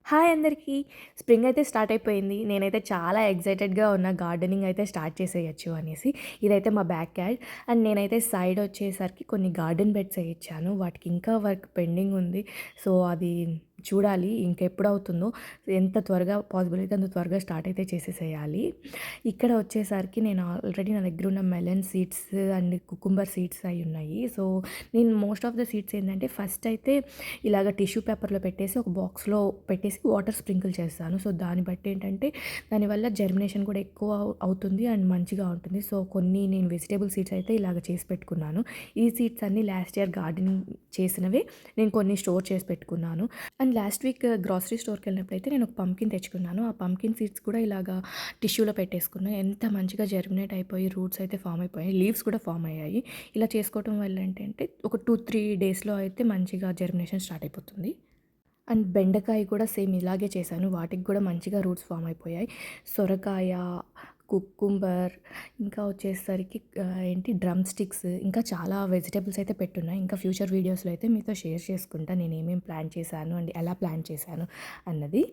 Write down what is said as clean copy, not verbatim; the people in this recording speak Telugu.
హాయ్ అందరికీ. స్ప్రింగ్ అయితే స్టార్ట్ అయిపోయింది. నేనైతే చాలా ఎక్సైటెడ్‌గా ఉన్నా గార్డెనింగ్ అయితే స్టార్ట్ చేసేయొచ్చు అనేసి. ఇదైతే మా బ్యాక్ యార్డ్. అండ్ నేనైతే సైడ్ వచ్చేసరికి కొన్ని గార్డెన్ బెడ్స్ ఏయిచ్చాను. వాటికి ఇంకా వర్క్ పెండింగ్ ఉంది. సో, అది చూడాలి ఇంకెప్పుడవుతుందో. ఎంత త్వరగా పాసిబుల్ అయితే అంత త్వరగా స్టార్ట్ అయితే చేసేసేయాలి. ఇక్కడ వచ్చేసరికి నేను ఆల్రెడీ నా దగ్గర ఉన్న melon seeds and cucumber seeds అయి ఉన్నాయి. సో, నేను మోస్ట్ ఆఫ్ ద సీడ్స్ ఏంటంటే ఫస్ట్ అయితే ఇలాగ టిష్యూ పేపర్‌లో పెట్టేసి ఒక బాక్స్‌లో పెట్టేసి వాటర్ స్ప్రింకిల్ చేస్తాను. సో, దాన్ని బట్టి ఏంటంటే దానివల్ల జర్మినేషన్ కూడా ఎక్కువ అవుతుంది అండ్ మంచిగా ఉంటుంది. సో, కొన్ని నేను వెజిటబుల్ సీడ్స్ అయితే ఇలాగ చేసి పెట్టుకున్నాను. ఈ సీడ్స్ అన్నీ లాస్ట్ ఇయర్ గార్డెనింగ్ చేసినవే నేను కొన్ని స్టోర్ చేసి పెట్టుకున్నాను. అండ్ లాస్ట్ వీక్ గ్రోసరీ స్టోర్‌కెళ్ళినప్పుడైతే నేను ఒక పంప్కిన్ తెచ్చుకున్నాను. ఆ పంప్కిన్ సీడ్స్ కూడా ఇలాగా టిష్యూలో పెట్టేసుకున్నా. ఎంత మంచిగా జర్మినేట్ అయిపోయి రూట్స్ అయితే ఫామ్ అయిపోయాయి. లీవ్స్ కూడా ఫామ్ అయ్యాయి. ఇలా చేసుకోవటం వల్ల ఏంటంటే ఒక 2-3 డేస్‌లో అయితే మంచిగా జర్మినేషన్ స్టార్ట్ అయిపోతుంది. అండ్ బెండకాయ కూడా సేమ్ ఇలాగే చేశాను. వాటికి కూడా మంచిగా రూట్స్ ఫామ్ అయిపోయాయి. సొరకాయ, కుకుంబర్ ఇంకా వచ్చేసరికి డ్రమ్ స్టిక్స్ ఇంకా చాలా వెజిటబుల్స్ అయితే పెట్టున్నాయి. ఇంకా ఫ్యూచర్ వీడియోస్‌లో అయితే మీతో షేర్ చేసుకుంటా నేనేమేం ప్లాన్ చేశాను అండ్ ఎలా ప్లాన్ చేశాను అన్నది.